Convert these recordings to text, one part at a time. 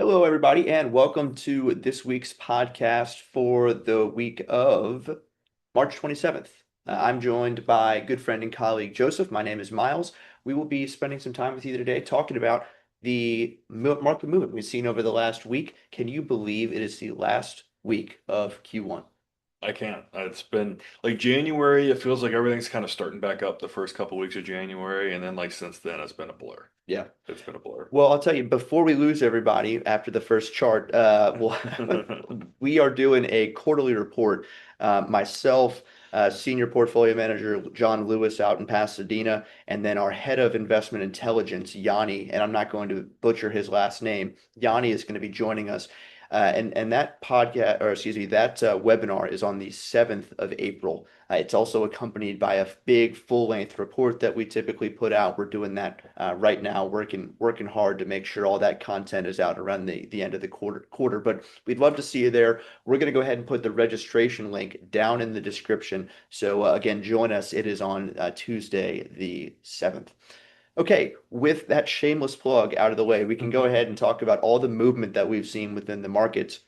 Hello, everybody, and welcome to this week's podcast for the week of March 27th. I'm joined by good friend and colleague Joseph. My name is Miles. We will be spending some time with you today talking about the market movement we've seen over the last week. Can you believe it is the last week of Q1? I can't. It's been like January, it feels like everything's kind of starting back up the first couple weeks of January, and then like since then it's been a blur. Yeah. It's been a blur. Well, I'll tell you, before we lose everybody after the first chart, we are doing a quarterly report. Myself, Senior Portfolio Manager John Lewis out in Pasadena, and then our Head of Investment Intelligence, Yanni, and I'm not going to butcher his last name. Yanni is going to be joining us. And that podcast, or excuse me, that webinar is on the 7th of April. It's also accompanied by a big full-length report that we typically put out. We're doing that right now, working hard to make sure all that content is out around the end of the quarter. But we'd love to see you there. We're going to go ahead and put the registration link down in the description. So again, join us. It is on Tuesday, the 7th. Okay, with that shameless plug out of the way, we can go ahead and talk about all the movement that we've seen within the markets.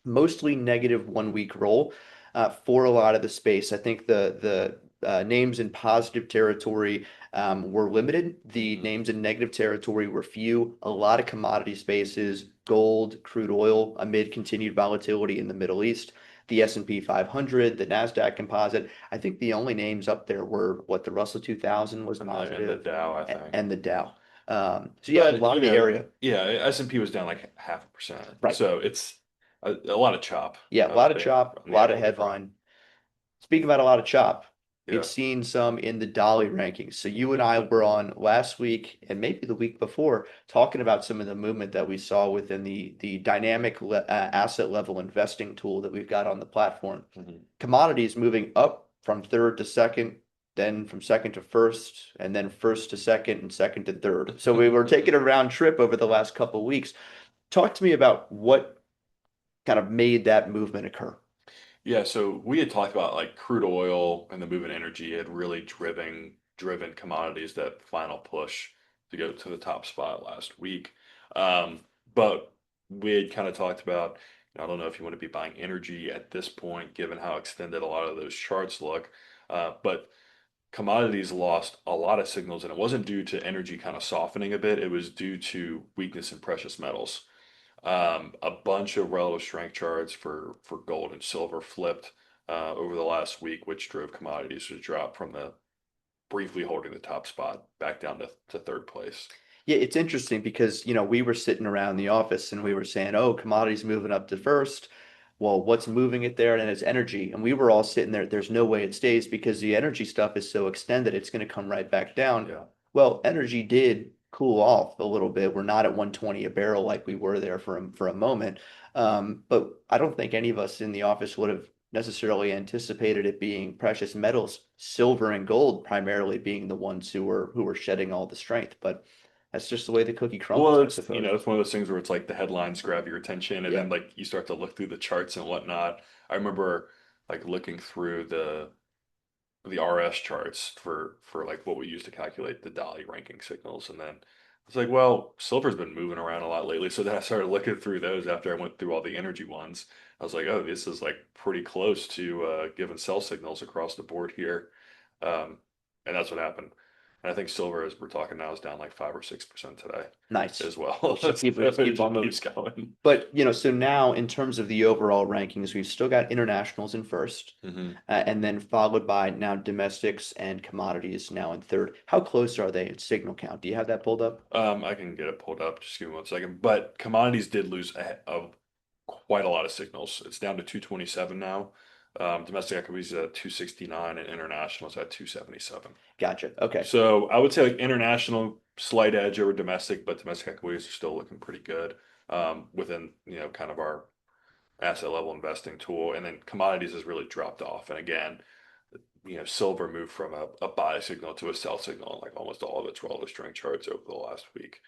Mostly negative 1 week roll for a lot of the space. I think the names in positive territory were limited. The names in negative territory were few. A lot of commodity spaces, gold, crude oil, amid continued volatility in the Middle East. The S&P 500, the Nasdaq Composite. I think the only names up there were what the Russell 2000 was And the positive, Dow, I think. and the Dow. So yeah, a But lot of the area. yeah, S&P was down like 0.5%. Right. So it's a lot of chop, Yeah, a I would lot of think, chop, on a the lot of equity front. headline. Speaking about a lot of chop, we've Yeah. seen some in the Dolly rankings. So you and I were on last week and maybe the week before talking about some of the movement that we saw within the dynamic asset level investing tool that we've got on the platform. Mhm. Commodities moving up from third to second, then from second to first, and then first to second and second to third. So we were taking a round trip over the last couple of weeks. Talk to me about what kind of made that movement occur. Yeah, so we had talked about like crude oil and the move in energy had really driven commodities that final push to go to the top spot last week. But we had kind of talked about, I don't know if you want to be buying energy at this point, given how extended a lot of those charts look. But commodities lost a lot of signals, and it wasn't due to energy kind of softening a bit. It was due to weakness in precious metals. A bunch of relative strength charts for gold and silver flipped over the last week, which drove commodities to drop from the briefly holding the top spot back down to third place. Yeah, it's interesting because, we were sitting around the office and we were saying, oh, commodities moving up to first. Well, what's moving it there? And it's energy. And we were all sitting there. There's no way it stays because the energy stuff is so extended, it's going to come right back down. Yeah. Well, energy did cool off a little bit. We're not at 120 a barrel like we were there for a moment. But I don't think any of us in the office would have necessarily anticipated it being precious metals, silver and gold primarily being the ones who were shedding all the strength. But that's just the way the cookie crumbles, Well, I it's suppose. it's one of those things where it's like the headlines grab your attention, and Yeah. then like you start to look through the charts and whatnot. I remember like looking through the RS charts for like what we use to calculate the Dolly ranking signals. And then it's like, well, silver's been moving around a lot lately. So then I started looking through those after I went through all the energy ones. I was like, oh, this is like pretty close to giving sell signals across the board here. Um, and that's what happened. And I think silver, as we're talking now, is down like 5 or 6% today Nice. as well. So So people just it keep on just moving. keeps going. But, so now in terms of the overall rankings, we've still got internationals in first, Hmm. and then followed by now domestics and commodities now in third. How close are they in signal count? Do you have that pulled up? I can get it pulled up. Just give me 1 second. But commodities did lose quite a lot of signals. It's down to 227 now. Domestic equities is at 269 and international is at 277. Gotcha. Okay. So I would say like international slight edge over domestic, but domestic equities are still looking pretty good within kind of our asset level investing tool. And then commodities has really dropped off. And again, silver moved from a buy signal to a sell signal in like almost all of its relative strength charts over the last week,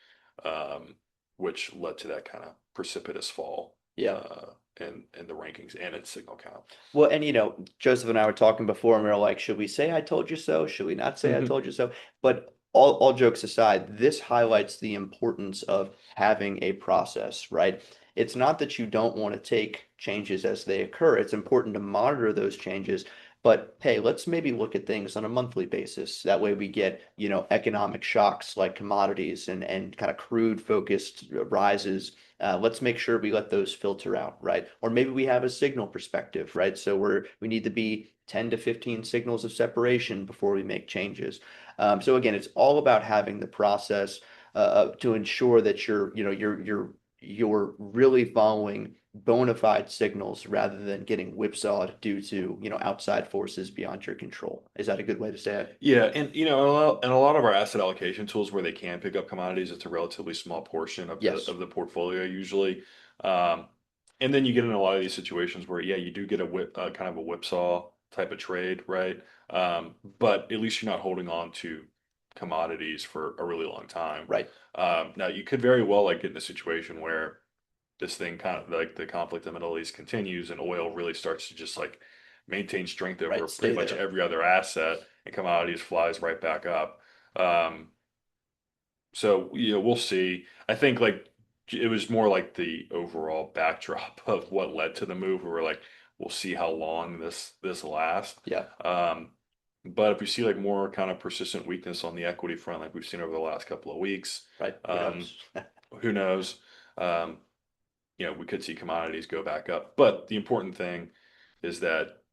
um, which led to that kind of precipitous fall Yeah. uh, in the rankings and its signal count. Well, and Joseph and I were talking before, and we were like, should we say I told you so? Should we not say I told you so? But all jokes aside, this highlights the importance of having a process, right? It's not that you don't want to take changes as they occur. It's important to monitor those changes. But hey, let's maybe look at things on a monthly basis. That way we get, economic shocks like commodities and kind of crude focused rises. Let's make sure we let those filter out, right? Or maybe we have a signal perspective, right? So we need to be 10 to 15 signals of separation before we make changes. So again, it's all about having the process to ensure that you're really following bona fide signals rather than getting whipsawed due to, outside forces beyond your control. Is that a good way to say it? Yeah, and a lot of our asset allocation tools where they can pick up commodities, it's a relatively small portion of the Yes. portfolio usually. Um, and then you get in a lot of these situations where, yeah, you do get a kind of a whipsaw type of trade, right? But at least you're not holding on to commodities for a really long time. Right. Now you could very well like get in a situation where this thing kind of like the conflict in the Middle East continues and oil really starts to just like maintain strength over Right. pretty Stay much there. every other asset and commodities flies right back up. Um, so we'll see. I think like it was more like the overall backdrop of what led to the move. We were like, we'll see how long this lasts. Yeah. But if we see like more kind of persistent weakness on the equity front, like we've seen over the last couple of weeks, Right. Who um, knows? who knows? Um, we could see commodities go back up. But the important thing is that,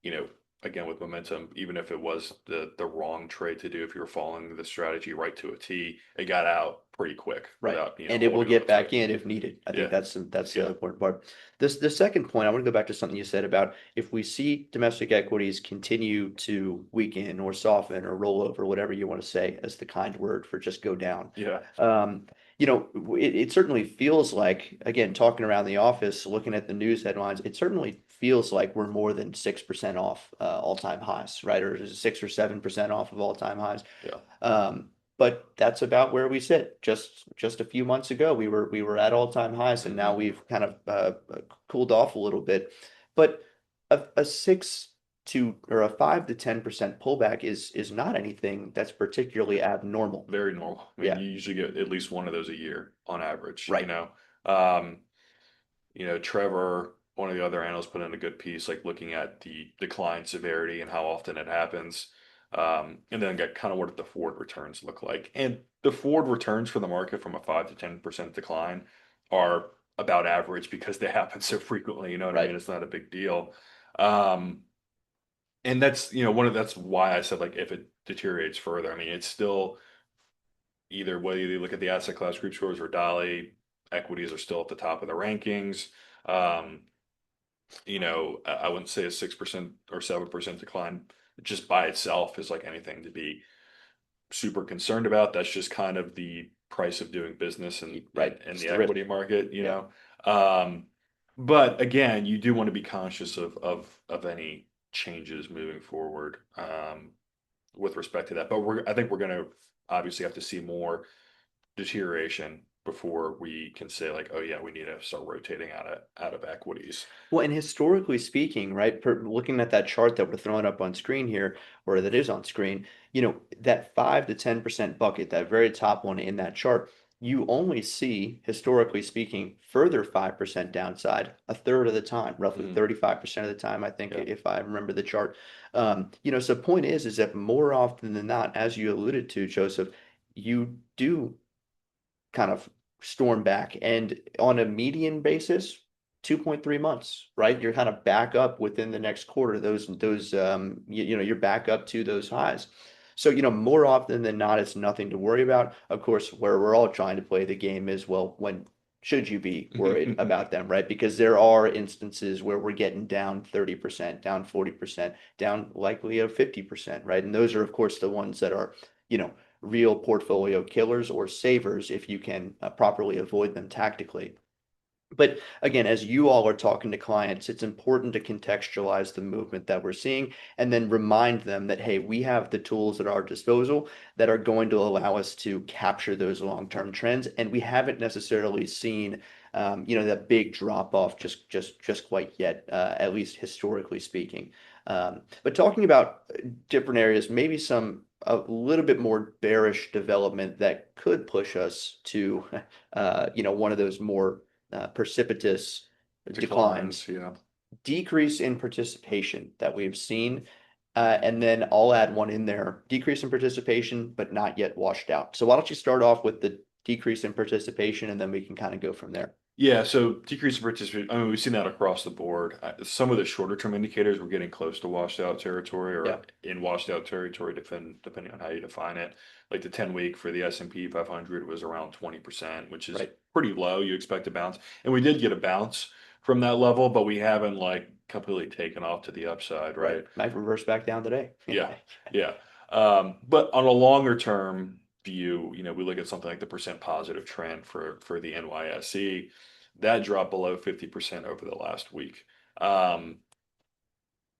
again, with momentum, even if it was the wrong trade to do, if you were following the strategy right to a T, it got out pretty quick Right. without, And it will holding on get back tight. in if needed. I think Yeah. that's the Yeah. other important part. The second point, I want to go back to something you said about if we see domestic equities continue to weaken or soften or roll over, whatever you want to say as the kind word for just go down. Yeah. Um, it certainly feels like, again, talking around the office, looking at the news headlines, it certainly feels like we're more than 6% off all-time highs, right? Or is it 6 or 7% off of all-time highs? Yeah. But that's about where we sit. Just a few months ago, we were at all-time highs, and now Hmm. we've kind of cooled off a little bit. But a 5 to 10% pullback is not anything that's particularly abnormal. Very normal. I mean, Yeah, you usually get at least one of those a year on average, right. Um, Trevor, one of the other analysts, put in a good piece, like looking at the decline severity and how often it happens. And then get kind of what the forward returns look like. And the forward returns for the market from a 5 to 10% decline are about average because they happen so frequently. You know what I mean? Right. It's not a big deal. Um, and that's why I said like if it deteriorates further, I mean, it's still either whether you look at the asset class group scores or Dolly, equities are still at the top of the rankings. Um, I wouldn't say a 6% or 7% decline just by itself is like anything to be super concerned about. That's just kind of the price of doing business Right. in It's the the risk. equity market, Yeah. Um, but again, you do want to be conscious of any changes moving forward with respect to that. But I think we're going to obviously have to see more deterioration before we can say like, oh yeah, we need to start rotating out of equities. Well, and historically speaking, right, looking at that chart that we're throwing up on screen here, or that is on screen, that 5 to 10% bucket, that very top one in that chart, you only see, historically speaking, further 5% downside a third of the time, roughly Mhm. 35% of the time, I think, Yeah. if I remember the chart. So point is that more often than not, as you alluded to, Joseph, you do kind of storm back. And on a median basis, 2.3 months, right? You're kind of back up within the next quarter. You're back up to those highs. So, more often than not, it's nothing to worry about. Of course, where we're all trying to play the game is, well, when should you be worried about them, right? Because there are instances where we're getting down 30%, down 40%, down likely of 50%, right? And those are, of course, the ones that are, you know, real portfolio killers or savers if you can properly avoid them tactically. But again, as you all are talking to clients, it's important to contextualize the movement that we're seeing and then remind them that, hey, we have the tools at our disposal that are going to allow us to capture those long-term trends. And we haven't necessarily seen, that big drop off just quite yet, at least historically speaking. But talking about different areas, maybe some a little bit more bearish development that could push us to, one of those more precipitous declines. Declines, yeah. Decrease in participation that we've seen. And then I'll add one in there, decrease in participation, but not yet washed out. So why don't you start off with the decrease in participation and then we can kind of go from there. Yeah, so decrease in participation. I mean, we've seen that across the board. Some of the shorter term indicators were getting close to washed out territory Yeah, or in washed out territory, depending on how you define it. Like the 10-week for the S&P 500 was around 20%, which is right, pretty low. You expect a bounce, and we did get a bounce from that level, but we haven't like completely taken off to the upside, right. right? Might reverse back down today. Yeah, yeah. But on a longer term view, we look at something like the percent positive trend for the NYSE, that dropped below 50% over the last week. Um,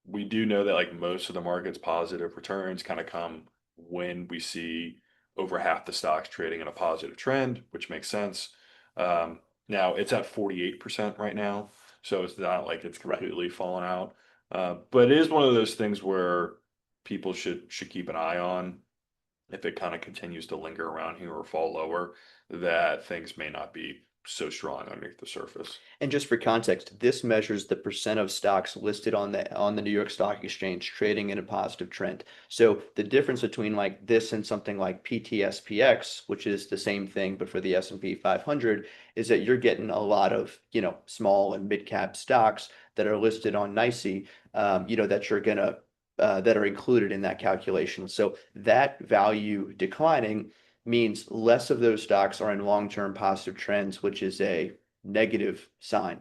we do know that like most of the market's positive returns kind of come when we see over half the stocks trading in a positive trend, which makes sense. Now it's at 48% right now, so it's not like it's Right. completely fallen out. But it is one of those things where people should keep an eye on if it kind of continues to linger around here or fall lower, that things may not be so strong underneath the surface. And just for context, this measures the percent of stocks listed on the New York Stock Exchange trading in a positive trend. So the difference between like this and something like PTSPX, which is the same thing but for the S&P 500, is that you're getting a lot of, small and mid cap stocks that are listed on NYSE, that you're gonna that are included in that calculation. So that value declining means less of those stocks are in long-term positive trends, which is a negative sign.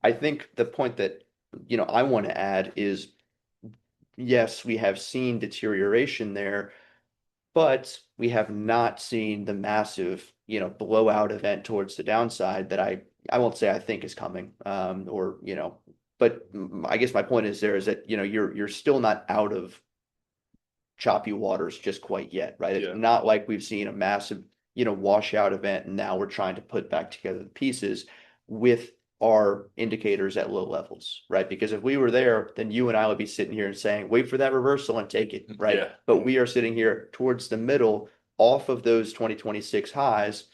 I think the point that I want to add is yes, we have seen deterioration there, but we have not seen the massive, blowout event towards the downside that I won't say I think is coming. Or, but I guess my point is there is that, you're still not out of choppy waters just quite yet, right? It's Yeah. not like we've seen a massive, washout event and now we're trying to put back together the pieces with our indicators at low levels, right? Because if we were there, then you and I would be sitting here and saying, wait for that reversal and take it, right? Yeah. But we are sitting here towards the middle off of those 2026 highs,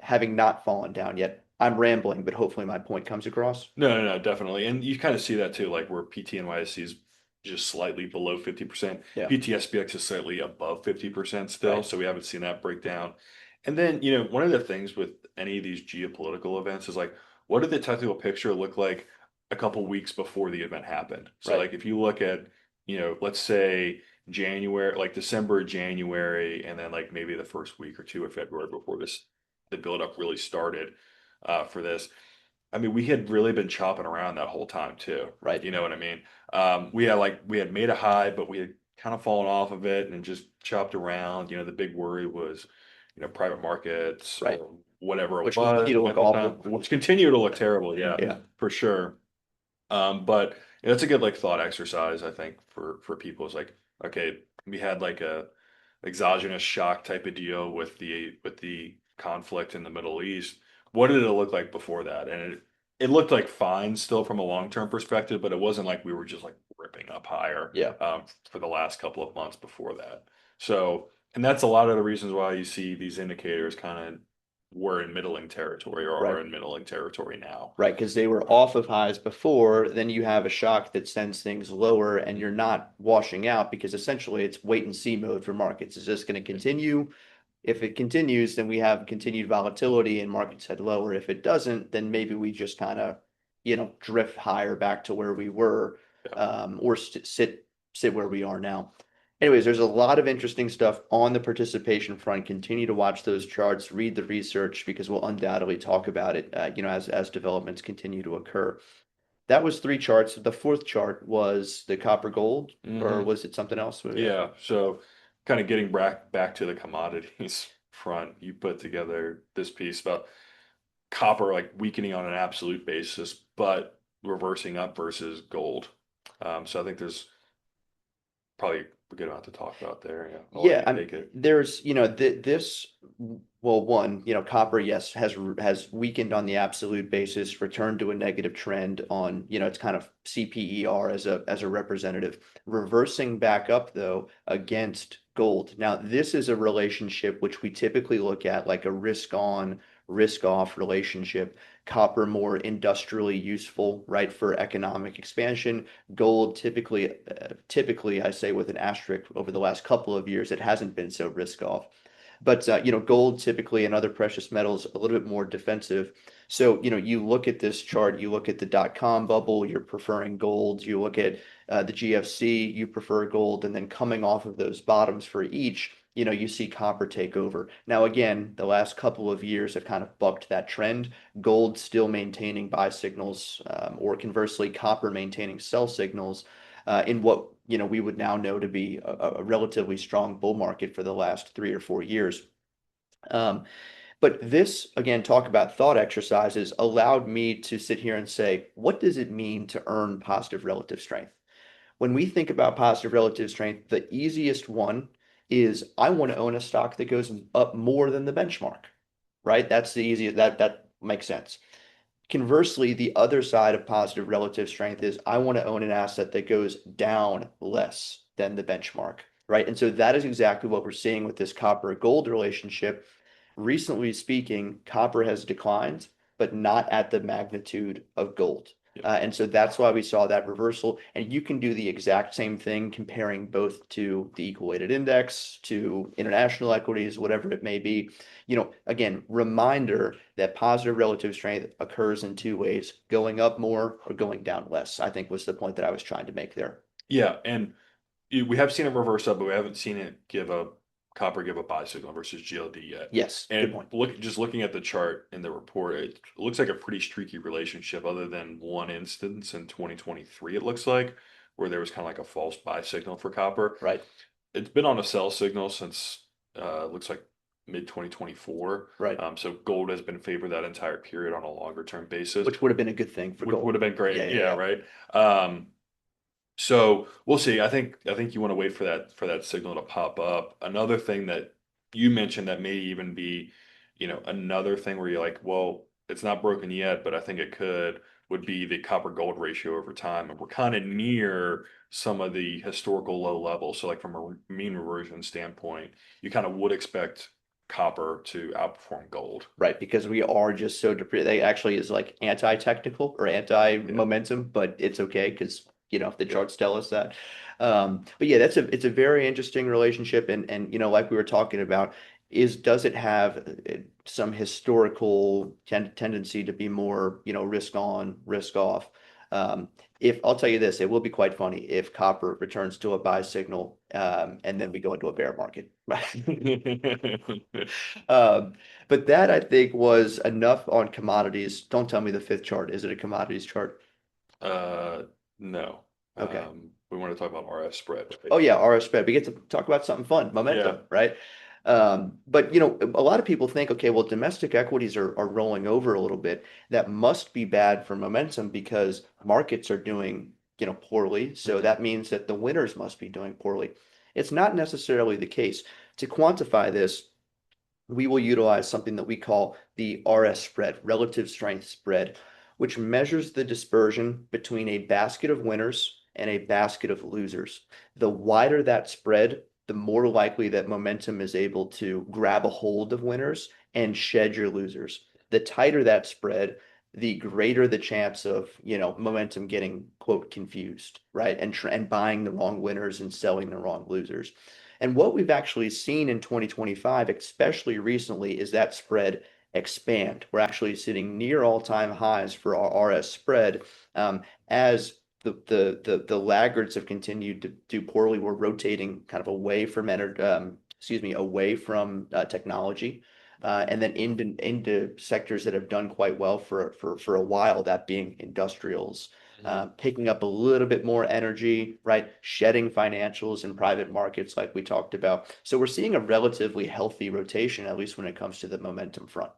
having not fallen down yet. I'm rambling, but hopefully my point comes across. No, no, no, definitely. And you kind of see that too, like where PTNYSE is just slightly below 50%. Yeah, PTSPX is slightly above 50% still. right, So we haven't seen that breakdown. And then, one of the things with any of these geopolitical events is like, what did the technical picture look like a couple weeks before the event happened? So right, like if you look at, let's say January, like December, January, and then like maybe the first week or two of February before the buildup really started for this. I mean, we had really been chopping around that whole time too. right, You know what I mean? We had made a high, but we had kind of fallen off of it and just chopped around. The big worry was, private markets right. or whatever it Which continue was to at look the time, awful. which continue to look terrible. Yeah, Yeah, for sure. But it's a good like thought exercise, I think, for people. It's like, okay, we had like a exogenous shock type of deal with the conflict in the Middle East. What did it look like before that? And it looked like fine still from a long-term perspective, but it wasn't like we were just like ripping up higher yeah. for the last couple of months before that. So, and that's a lot of the reasons why you see these indicators kind of were in middling territory or Right. are in middling territory now. Right, because they were off of highs before, then you have a shock that sends things lower and you're not washing out because essentially it's wait and see mode for markets. Is this going to continue? If it continues, then we have continued volatility and markets head lower. If it doesn't, then maybe we just kind of, drift higher back to where we were, Yeah. or sit where we are now. Anyways, there's a lot of interesting stuff on the participation front. Continue to watch those charts, read the research because we'll undoubtedly talk about it, as developments continue to occur. That was three charts. The fourth chart was the copper gold, or Hmm. was it something else? Yeah. So kind of getting back to the commodities front, you put together this piece about copper like weakening on an absolute basis, but reversing up versus gold. So I think there's probably a good amount to talk about there. Yeah. I'll let Yeah, you take it. there's, this Well, one, copper, yes, has weakened on the absolute basis, returned to a negative trend on, it's kind of CPER as a representative, reversing back up though against gold. Now, this is a relationship which we typically look at like a risk on, risk off relationship. Copper more industrially useful, right, for economic expansion. Gold typically, I say with an asterisk over the last couple of years, it hasn't been so risk off. But gold typically and other precious metals a little bit more defensive. So, you look at this chart, you look at the dot-com bubble, you're preferring gold. You look at the GFC, you prefer gold, and then coming off of those bottoms for each, you see copper take over. Now, again, the last couple of years have kind of bucked that trend. Gold still maintaining buy signals, or conversely, copper maintaining sell signals in what we would now know to be a relatively strong bull market for the last 3 or 4 years. Um, but this, again, talk about thought exercises allowed me to sit here and say, what does it mean to earn positive relative strength? When we think about positive relative strength, the easiest one is I want to own a stock that goes up more than the benchmark, right? That's the easiest, that makes sense. Conversely, the other side of positive relative strength is I want to own an asset that goes down less than the benchmark, right? And so that is exactly what we're seeing with this copper gold relationship. Recently speaking, copper has declined, but not at the magnitude of gold. Yeah. And so that's why we saw that reversal. And you can do the exact same thing comparing both to the equal weighted index, to international equities, whatever it may be. Again, reminder that positive relative strength occurs in two ways, going up more or going down less, I think was the point that I was trying to make there. Yeah, and we have seen it reverse up, but we haven't seen it give a copper give a buy signal versus GLD yet. Yes, good And point. just looking at the chart in the report, it looks like a pretty streaky relationship, other than one instance in 2023, it looks like, where there was kind of like a false buy signal for copper. Right, It's been on a sell signal since looks like mid 2024. right. So gold has been favored that entire period on a longer term basis, Which would have been a good thing for would gold. have been Yeah, great. yeah, Yeah, yeah. right. So we'll see. I think you want to wait for that signal to pop up. Another thing that you mentioned that may even be, another thing where you're like, well, it's not broken yet, but I think it could, would be the copper gold ratio over time. And we're kind of near some of the historical low levels. So like from a mean reversion standpoint, you kind of would expect copper to outperform gold. Right, because we are just so they actually is like anti-technical or Yeah. anti-momentum, but it's okay because the Yeah. charts tell us that. But yeah, it's a very interesting relationship, and like we were talking about, does it have some historical tendency to be more risk on, risk off? Um, if I'll tell you this, it will be quite funny if copper returns to a buy signal, and then we go into a bear market. Um, but that I think was enough on commodities. Don't tell me the fifth chart. Is it a commodities chart? Uh, no. Okay. We want to talk about RF spread. Oh yeah, RS spread. We get to talk about something fun, momentum, Yeah. right? But a lot of people think, okay, well, domestic equities are rolling over a little bit. That must be bad for momentum because markets are doing, poorly. So Mhm. that means that the winners must be doing poorly. It's not necessarily the case. To quantify this, we will utilize something that we call the RS spread, relative strength spread, which measures the dispersion between a basket of winners and a basket of losers. The wider that spread, the more likely that momentum is able to grab a hold of winners and shed your losers. The tighter that spread, the greater the chance of, momentum getting quote confused, right? And buying the wrong winners and selling the wrong losers. And what we've actually seen in 2025, especially recently, is that spread expand. We're actually sitting near all-time highs for our RS spread as the laggards have continued to do poorly. We're rotating kind of away from away from technology. And then into sectors that have done quite well for a while, that being industrials, Mhm. picking up a little bit more energy, right? Shedding financials and private markets like we talked about. So we're seeing a relatively healthy rotation, at least when it comes to the momentum front.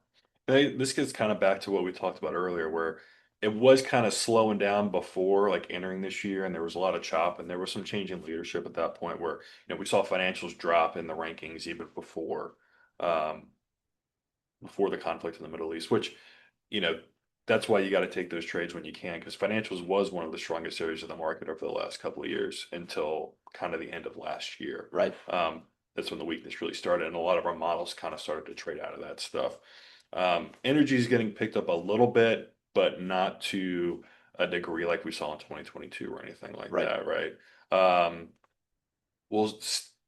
This gets kind of back to what we talked about earlier, where it was kind of slowing down before, like entering this year, and there was a lot of chop, and there was some change in leadership at that point where, we saw financials drop in the rankings even before. Um, before the conflict in the Middle East, which, you know, that's why you got to take those trades when you can, because financials was one of the strongest areas of the market over the last couple of years until kind of the end of last year. Right. That's when the weakness really started, and a lot of our models kind of started to trade out of that stuff. Energy is getting picked up a little bit, but not to a degree like we saw in 2022 or anything like Right. that, right? Um, well,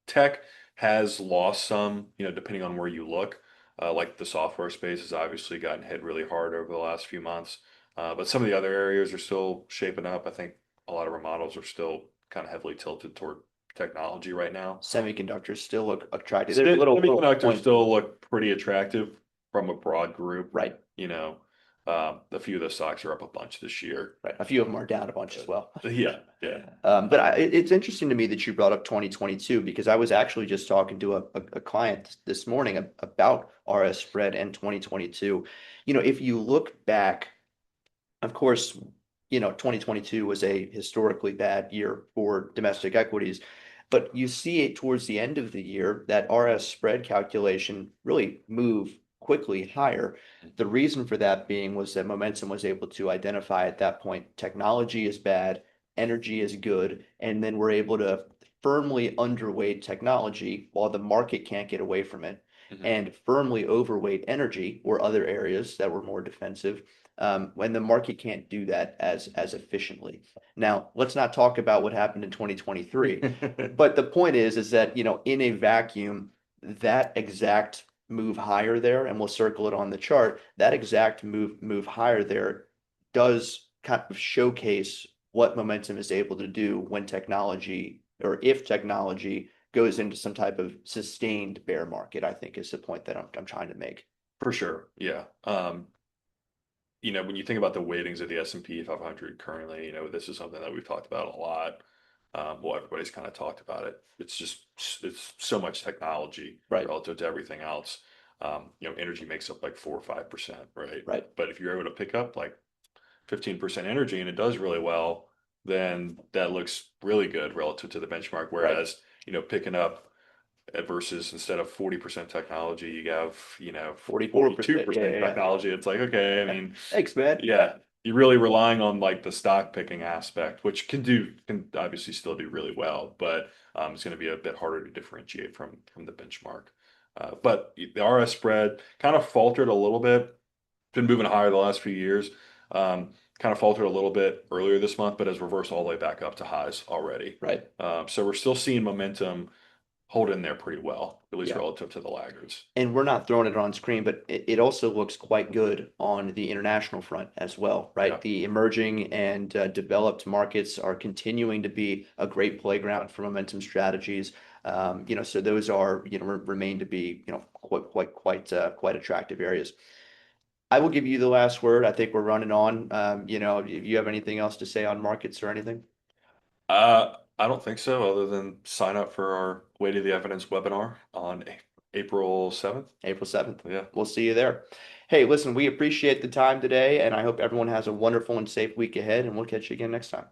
tech has lost some, depending on where you look. Like the software space has obviously gotten hit really hard over the last few months. But some of the other areas are still shaping up. I think a lot of our models are still kind of heavily tilted toward technology right now. Semiconductors still look attractive. There's a little Semiconductors point. still look pretty attractive from a broad group. Right. A few of the stocks are up a bunch this year. Right. A few of them are down a bunch as well. Yeah, yeah. But it's interesting to me that you brought up 2022 because I was actually just talking to a client this morning about RS spread and 2022. If you look back, of course, 2022 was a historically bad year for domestic equities, but you see it towards the end of the year that RS spread calculation really move quickly higher. The reason for that being was that Momentum was able to identify at that point technology is bad, energy is good, and then we're able to firmly underweight technology while the market can't get away from it, Mhm. and firmly overweight energy or other areas that were more defensive when the market can't do that as efficiently. Now, let's not talk about what happened in 2023, but the point is that in a vacuum, that exact move higher there, and we'll circle it on the chart. That exact move higher there does kind of showcase what Momentum is able to do when technology or if technology goes into some type of sustained bear market, I think is the point that I'm trying to make. For sure. Yeah. When you think about the weightings of the S&P 500 currently, this is something that we've talked about a lot. Well, everybody's kind of talked about it. It's so much technology Right. relative to everything else. Energy makes up like 4 or 5%, right? Right. But if you're able to pick up like 15% energy and it does really well, then that looks really good relative to the benchmark. Whereas, picking up versus instead of 40% technology, you have, 44%. Yeah, 42% yeah, yeah. technology. It's like, okay, I mean, Thanks, man. yeah, you're really relying on like the stock picking aspect, which can obviously still do really well, but it's going to be a bit harder to differentiate from the benchmark. But the RS spread kind of faltered a little bit. Been moving higher the last few years. Kind of faltered a little bit earlier this month, but has reversed all the way back up to highs already. Right. So we're still seeing momentum hold in there pretty well, at least Yeah. relative to the laggards. And we're not throwing it on screen, but it also looks quite good on the international front as well, right? Yeah. The emerging and developed markets are continuing to be a great playground for momentum strategies. So those are, remain to be, quite attractive areas. I will give you the last word. I think we're running on. If you have anything else to say on markets or anything. I don't think so, other than sign up for our Way to the Evidence webinar on April 7th. April 7th. Yeah. We'll see you there. Hey, listen, we appreciate the time today, and I hope everyone has a wonderful and safe week ahead, and we'll catch you again next time.